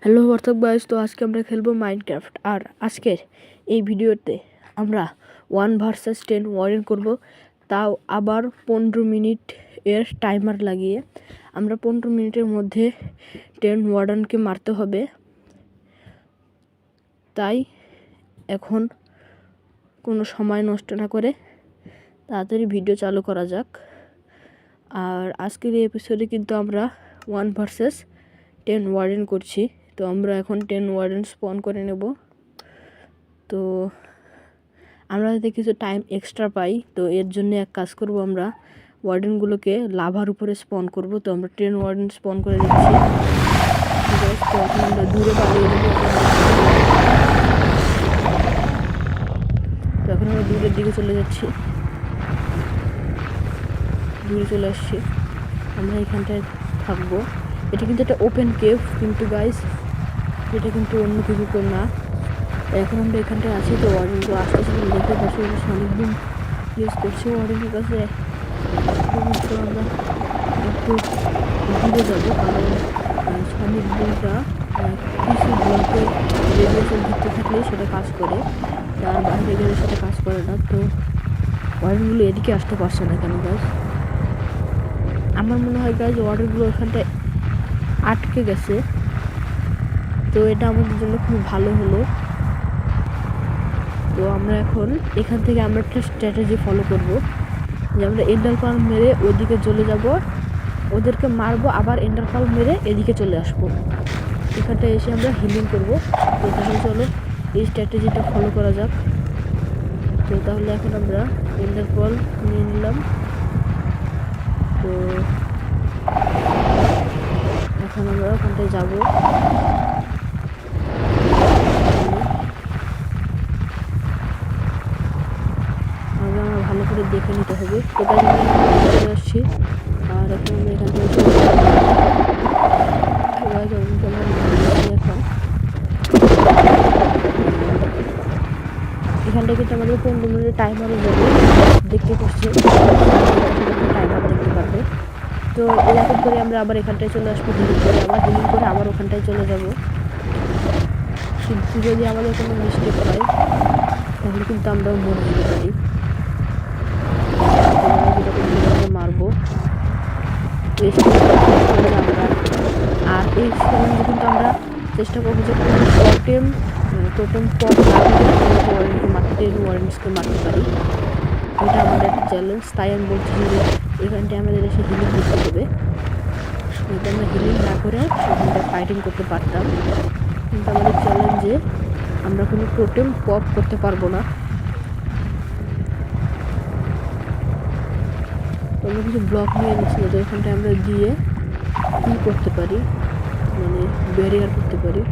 Hello WhatsApp guys, তো আজকে আমরা খেলবো মাইনক্রাফট। আর আজকের এই ভিডিওতে আমরা 1 ভার্সেস 10 ওয়ার্ডেন করব, তাও আবার 15 মিনিট এর টাইমার লাগিয়ে। আমরা 15 মিনিটের মধ্যে 10 ওয়ার্ডেনকে মারতে হবে। তাই এখন কোনো সময় নষ্ট না করে তাড়াতাড়ি ভিডিও চালু করা যাক। আর আজকের এই এপিসোডে কিন্তু আমরা 1 ভার্সেস 10 ওয়ার্ডেন করছি। তো আমরা এখন 10 ওয়ার্ডেন স্পন করে নেব। তো আমরা যাতে কিছু টাইম এক্সট্রা পাই, তো এর জন্য এক কাজ করব, আমরা ওয়ার্ডেনগুলোকে লাভার উপরে স্পন করব। তো আমরা 10 ওয়ার্ডেন স্পন করে দিচ্ছি। তো এখন আমরা দূরে পালিয়ে যাবো। তো এখন আমরা দূরের দিকে চলে যাচ্ছি, দূরে চলে আসছি। আমরা এখানটায় থাকবো। এটা কিন্তু একটা ওপেন কেভ কিন্তু গাইস, এটা কিন্তু অন্য কিছু তো না। এখন আমরা এখানটায় আছি। তো ওয়ার্ডেনগুলো আস্তে আস্তে দেখতে পাচ্ছি অনেকদিন ইউজ করছি ওয়ার্ডেনের কাছে। আমরা একটু দূরে যাবো, কারণ সনিক বুমটা কিছু ব্লকের রেডিয়েশন ভিতরে থাকলেই সেটা কাজ করে, তার বাইরে গেলে সেটা কাজ করে না। তো ওয়ার্ডেনগুলো এদিকে আসতে পারছে না কেন গাছ? আমার মনে হয় গাছ ওয়ার্ডেনগুলো ওখানটায় আটকে গেছে। তো এটা আমাদের জন্য খুব ভালো হলো। তো আমরা এখন এখান থেকে আমরা একটা স্ট্র্যাটেজি ফলো করব, যে আমরা এন্ডার পাল মেরে ওইদিকে চলে যাব, ওদেরকে মারবো, আবার এন্ডার পাল মেরে এদিকে চলে আসবো। এখানটায় এসে আমরা হিলিং করবো। তো তাহলে চলো এই স্ট্র্যাটেজিটা ফলো করা যাক। তো তাহলে এখন আমরা এন্ডার পাল নিয়ে নিলাম। তো এখন আমরা ওখানটায় যাবো। ভালো করে দেখে নিতে হবে কোথায় চলে আসছি। আর এখন আমরা এখান থেকে এখানটা কিন্তু আমাদের 15 মিনিটের টাইমারও যাবে, দেখতে পাচ্ছি টাইমার দেখতে পারবে। তো এরকম করে আমরা আবার এখানটায় চলে আসবো, হিলিং করে আবার ওখানটায় চলে যাব। কিন্তু যদি আমাদের কোনো মিস্টেক হয় তাহলে কিন্তু আমরাও মরে যেতে পারি। মারবো আর এই চ্যালেঞ্জে কিন্তু আমরা চেষ্টা করবো যে টোটেম পপ মারতে ওয়ারেন্টসকে মারতে পারি। এটা আমাদের একটা চ্যালেঞ্জ। তাই আমি বলছি যে এখানটায় আমাদের এসে হিলিং করতে হবে। যদি আমরা হিলিং না করে সেখানটায় ফাইটিং করতে পারতাম, কিন্তু আমাদের চ্যালেঞ্জে আমরা কোনো টোটেম পপ করতে পারবো না। আমরা কিছু ব্লক নিয়ে নিচ্ছি, তো এখানটায় আমরা দিয়ে কী করতে পারি, মানে ব্যারিয়ার করতে পারি,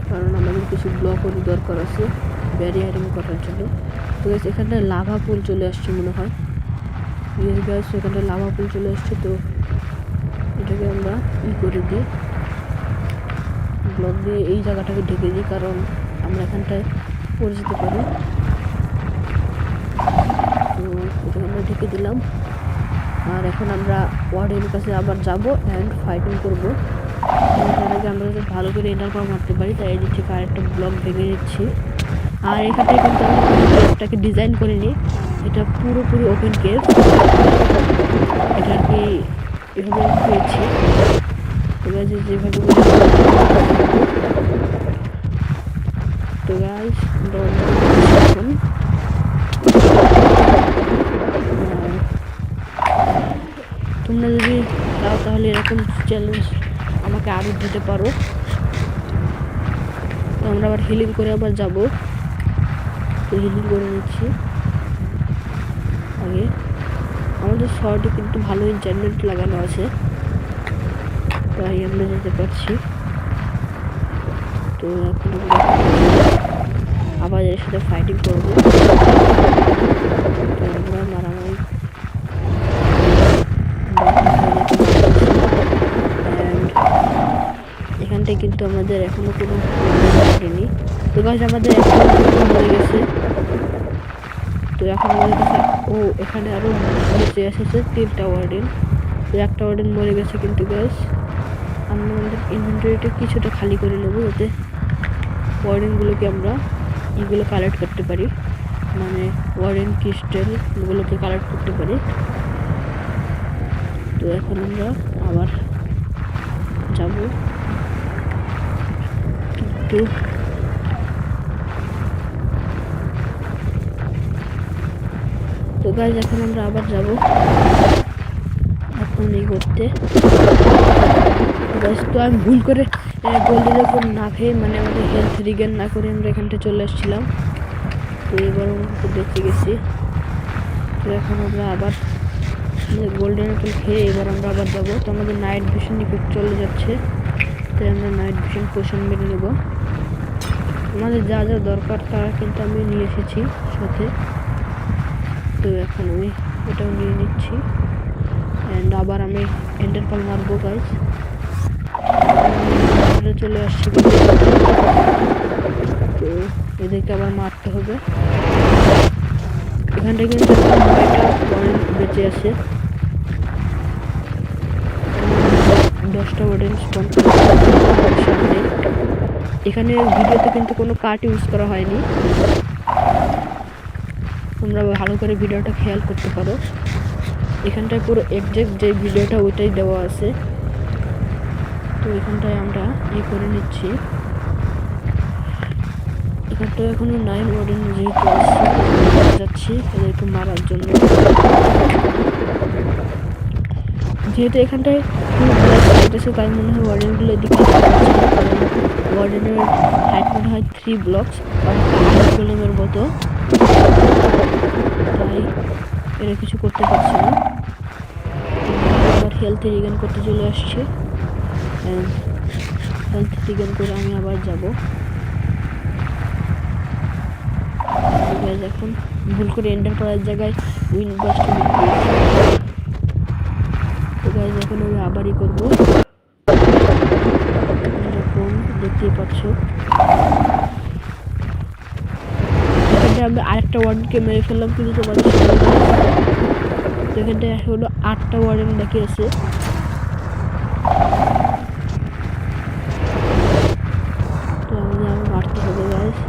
কারণ আমাদের কিছু ব্লকও দরকার আছে ব্যারিয়ারিং করার জন্য। তো এখানটায় লাভা পুল চলে আসছে মনে হয়। গাছ এখানটায় লাভা পুল চলে আসছে। তো এটাকে আমরা করে দিই, ব্লক দিয়ে এই জায়গাটাকে ঢেকে দিই, কারণ আমরা এখানটায় পড়ে যেতে পারি। তো এটাকে আমরা ঢেকে দিলাম। আর এখন আমরা ওয়ার্ডেনের কাছে আবার যাব অ্যান্ড ফাইটিং করবো। তার আগে আমরা যাতে ভালো করে এন্টার করে মারতে পারি, তাই এদিক থেকে আরেকটা ব্লক ভেঙে নিচ্ছি। আর এখানটায় কিন্তু আমরা কেভটাকে ডিজাইন করিনি, এটা পুরোপুরি ওপেন কেভ। এটা আর কি এভাবে হয়েছে, যেভাবে তো গাইস এখন তোমরা যদি চাও তাহলে এরকম চ্যালেঞ্জ আমাকে আরও দিতে পারো। তো আমরা আবার হিলিং করে আবার যাব। তো হিলিং করে নিচ্ছি। আগে আমাদের শর্টে কিন্তু ভালো ইন্টারনেট লাগানো আছে, তাই আমরা যেতে পারছি। তো এখন আবার এর সাথে ফাইটিং করবো। তো আমরা মারামারি এখানটায় কিন্তু আমাদের এখনো কোনো করেনি। তো গাছ আমাদের এখনো মরে গেছে। তো এখন আমাদের কাছে এখানে আরো বেঁচে এসেছে 3টা ওয়ার্ডেন। তো একটা ওয়ার্ডেন মরে গেছে কিন্তু গাছ, আমরা আমাদের ইনভেন্টরিটা কিছুটা খালি করে নেবো, যাতে ওয়ারেনগুলোকে আমরা এগুলো কালেক্ট করতে পারি, মানে ওয়ারেন ক্রিস্টালগুলোকে কালেক্ট করতে পারি। তো এখন আমরা আবার যাব, কিন্তু তো গাইজ এখন আমরা আবার যাব এখন এই করতে। তো আমি ভুল করে গোল্ডের ওপর না খেয়ে, মানে আমাদের হেলথ রিগেন না করে আমরা এখানটা চলে আসছিলাম। তো এবার আমরা দেখতে গেছি। তো এখন আমরা আবার গোল্ডেন অ্যাপেল খেয়ে এবার আমরা আবার যাবো। তো আমাদের নাইট ভিশন ইফেক্ট চলে যাচ্ছে, তাই আমরা নাইট ভিশন পোশন মেরে নেব। আমাদের যা যা দরকার তারা কিন্তু আমি নিয়ে এসেছি সাথে। তো এখন আমি এটাও নিয়ে নিচ্ছি, অ্যান্ড আবার আমি এন্ডার পার্ল মারবো গাইজ। চলে আসছি, তো এদেরকে আবার মারতে হবে। এখানটা কিন্তু 9টা ওয়ার্ডেন বেঁচে আছে, 10টা ওয়ার্ডেন স্পন সামনে। এখানে ভিডিওতে কিন্তু কোনো কাট ইউজ করা হয়নি, তোমরা ভালো করে ভিডিওটা খেয়াল করতে পারো। এখানটায় পুরো এক্সাক্ট যে ভিডিওটা ওইটাই দেওয়া আছে। তো এখানটায় আমরা করে নিচ্ছি। এখানটায় এখনো 9 ওয়ার্ডেন যেহেতু যাচ্ছি এদেরকে মারার জন্য, যেহেতু এখানটায় তাই মনে হয় ওয়ার্ডেনগুলো এদিকে ওয়ার্ডেনের হাইট মনে হয় 3 ব্লকস গোলেমের মতো, তাই এরা কিছু করতে পারছে না। আবার হেলথ রিগেন করতে চলে আসছে, হেলথ রিগেন করে আমি আবার যাব। এখন ভুল করে এন্টার করার জায়গায় উইন বাস্ট এখন আমি আবারই করবো। এরকম দেখতেই পাচ্ছ, আমি আরেকটা ওয়ার্ডেনকে মেরে ফেললাম, কিন্তু তোমাদের এখানটায় হলো 8টা ওয়ার্ডেন বাকি আছে। তো আমাদের আবার মারতে হবে গাইস।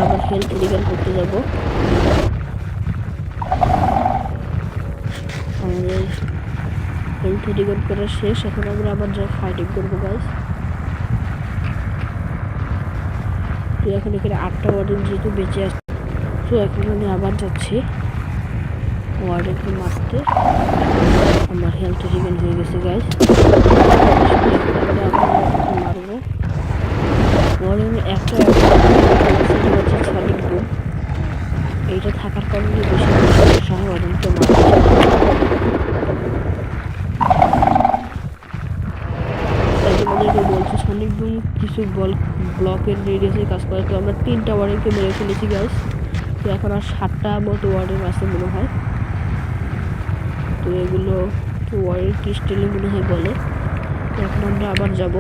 আবার হেলথ রিগেন করতে যাব। আমাদের হেলথ রিগেন করা শেষ, এখন আমরা আবার যা ফাইটিং করবো গাইস। তো এখন এখানে 8টা ওয়ার্ডেন যেহেতু বেঁচে আছে, তো এখন আমি আবার যাচ্ছি ওয়ার্ডেনকে মারতে। আমার হেলথ রিগেন হয়ে গেছে গাইস, মারবো। ওয়ার্ডেনে একটা হচ্ছে সলিড বুম, এইটা থাকার কারণে বেশি সমস্যা হয় ওয়ার্ডেনকে মারতে। তোমাদেরকে বলছি সনিক বুম কিছু ব্লকের রেডিয়াসে কাজ করে। তো আমরা 3টা ওয়ার্ডেনকে মেরে ফেলেছি গাইস। তো এখন আর 7টা মতো ওয়ার্ডেন আছে মনে হয়। তো এগুলো ওয়ার্ডেন ক্রিস্টালে মনে হয় বলে। তো এখন আমরা আবার যাব।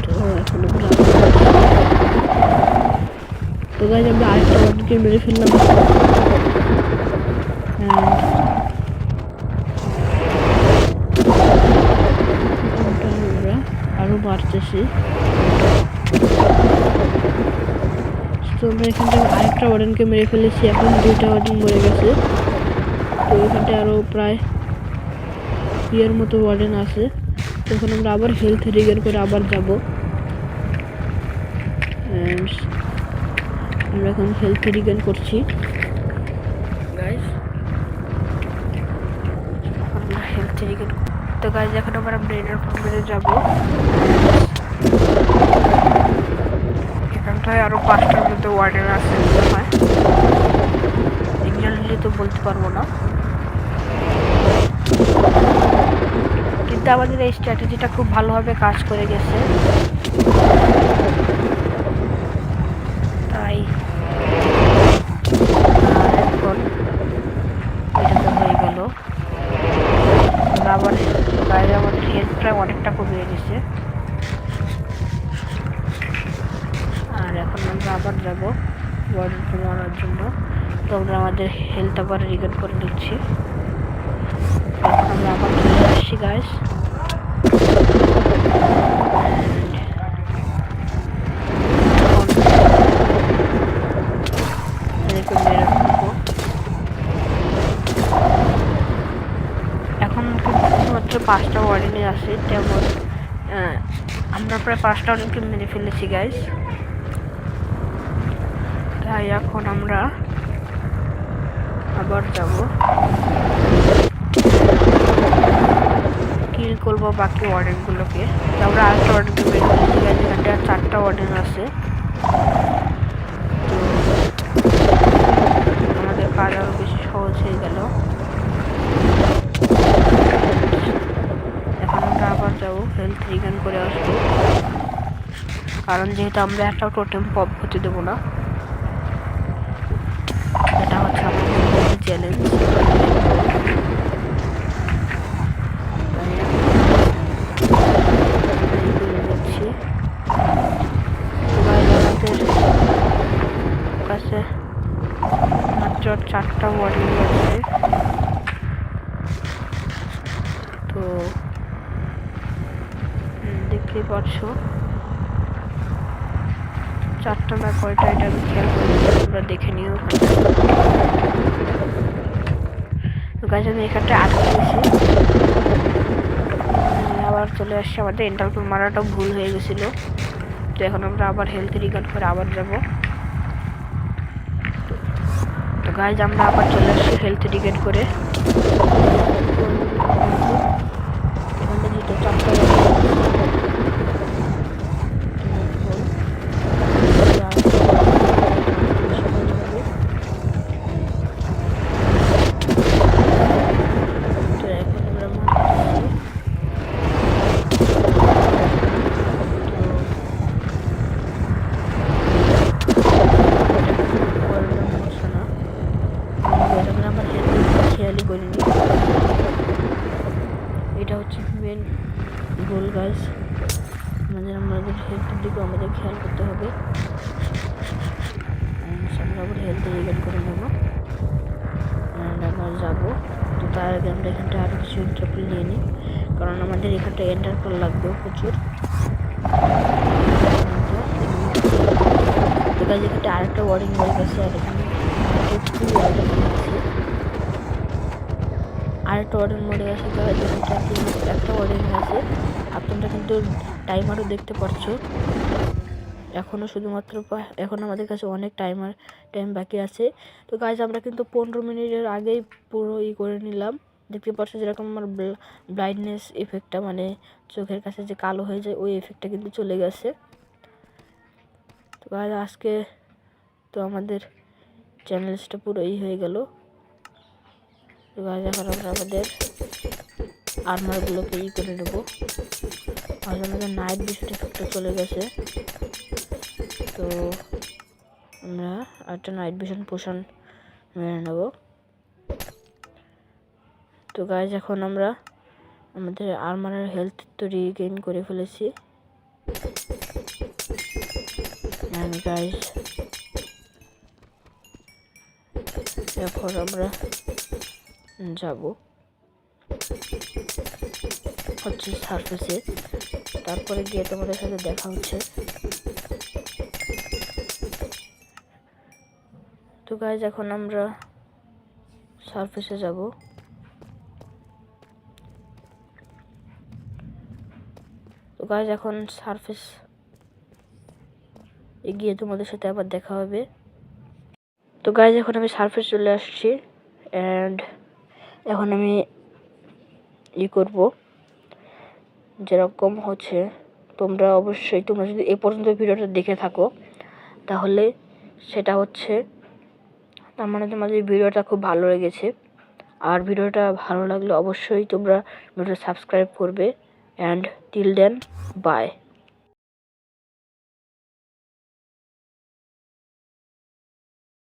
তো এখন আমরা তো গাইস আমরা আরেকটা ওয়ার্ডেনকে মেরে ফেললাম, আরো মারতেছি। তো আমরা এখান থেকে আরেকটা ওয়ার্ডেনকে মেরে ফেলেছি, এখন 2টা ওয়ার্ডেন মরে গেছে। তো এখানটায় আরো প্রায় ইয়ের মতো ওয়ার্ডেন আছে। তখন আমরা আবার হেলথ রিগেন করে আবার যাব। আমরা এখন হেলথ রিগেন করছি গাইস। আমরা হেলথ রিগেন, তো গাইস এখন আমরা ব্রেডার ফর্মে যাব। এখানটায় আরো 5টার মতো ওয়ার্ডেন আছে মনে হয়, এক্সাক্টলি তো বলতে পারবো না, কিন্তু আমাদের এই স্ট্র্যাটেজিটা খুব ভালোভাবে কাজ করে গেছে। তাই এখন এটা তো হয়ে গেল। আবার বাইরে আমাদের হেলথ প্রায় অনেকটা কমিয়ে গেছে। আর এখন আমরা ওয়ার্ডেনকে মারার জন্য। তো আমরা আমাদের হেলথ আবার রিগেন করে নিচ্ছি। এখন আমরা আবার চলে আসছি গাইস। এখন কিন্তু শুধুমাত্র 5টা ওয়ার্ডেনই আছে, তেমন আমরা প্রায় 5টা ওয়ার্ডেনকে মেরে ফেলেছি গাইস। তাই এখন আমরা আবার যাব, কিল করবো বাকি ওয়ার্ডেনগুলোকে। আমরা আরেকটা ওয়ার্ডেনকে মেরে ফেলেছি গাইস, এখানটা 4টা ওয়ার্ডেন আছে। তো আমাদের কাজ আরো বেশি সহজ হয়ে গেল। এখন আমরা আবার যাবো, হেলথ রিগেন করে আসবো, কারণ যেহেতু আমরা একটা টোটেম পপ হতে দেবো না। এটা হচ্ছে আমাদের চ্যালেঞ্জ। কাছে মাত্র 4টা ওয়ার্ডেন আছে। তো দেখতেই পাচ্ছ 4টা না কয়টা, এটা আমি খেয়াল করি, তোমরা দেখে নিও। তো গাইস আমি এখানটা আটকে গেছি, আবার চলে আসছি। আমাদের এন্টারপুল মারাটা ভুল হয়ে গেছিল। তো এখন আমরা আবার হেলথ রিগার্ড করে আবার যাব। তো গাইস আমরা আবার চলে আসছি হেলথ রিগার্ড করে। এখানে যেটা 4টা করিনি। এটা হচ্ছে মেন গোল গাইস, আমাদের হেলথের দিকে আমাদের খেয়াল করতে হবে। আমরা আবার হেলথ রিগেন করে নেবো, আবার যাবো। তো তার আগে আমরা এখানটা আরও কিছু এন্টারপল নিয়ে নিই, কারণ আমাদের এখানটা এন্টারপল লাগবে প্রচুর। তো গাইস এখানটা আরেকটা ওয়ার্ডিং হয়ে গেছে, আর এখানে আরেকটা ওয়ার্ডেন মরে গেছে। একটা ওয়ার্ডেন আছে, আপনারা কিন্তু টাইমারও দেখতে পাচ্ছ। এখনও শুধুমাত্র এখন আমাদের কাছে অনেক টাইম বাকি আছে। তো গাইজ আমরা কিন্তু 15 মিনিটের আগেই পুরো করে নিলাম। দেখতে পাচ্ছ যেরকম আমার ব্লাইন্ডনেস এফেক্টটা, মানে চোখের কাছে যে কালো হয়ে যায়, ওই এফেক্টটা কিন্তু চলে গেছে। তো গাইজ আজকে তো আমাদের চ্যানেলসটা পুরো হয়ে গেল। তো গাইজ এখন আমরা আমাদের আর্মারগুলোকে করে নেবো। আজ আমাদের নাইট ভিশন এফেক্টটা চলে গেছে। তো আমরা একটা নাইট ভিশন পোশন মেরে নেব। তো গাইজ এখন আমরা আমাদের আর্মারের হেলথ তো রিগেইন করে ফেলেছি। গাইজ এখন আমরা যাব হচ্ছে সারফেসে, তারপরে গিয়ে তোমাদের সাথে দেখা হচ্ছে। তো গাইজ এখন আমরা সারফেসে যাব। তো গাইজ এখন সারফেস গিয়ে তোমাদের সাথে আবার দেখা হবে। তো গাইজ এখন আমি সারফেস চলে আসছি, অ্যান্ড এখন আমি করব যেরকম হচ্ছে। তোমরা অবশ্যই তোমরা যদি এ পর্যন্ত ভিডিওটা দেখে থাকো, তাহলে সেটা হচ্ছে তার মানে তোমাদের ভিডিওটা খুব ভালো লেগেছে। আর ভিডিওটা ভালো লাগলে অবশ্যই তোমরা ভিডিওটা সাবস্ক্রাইব করবে। And till then by.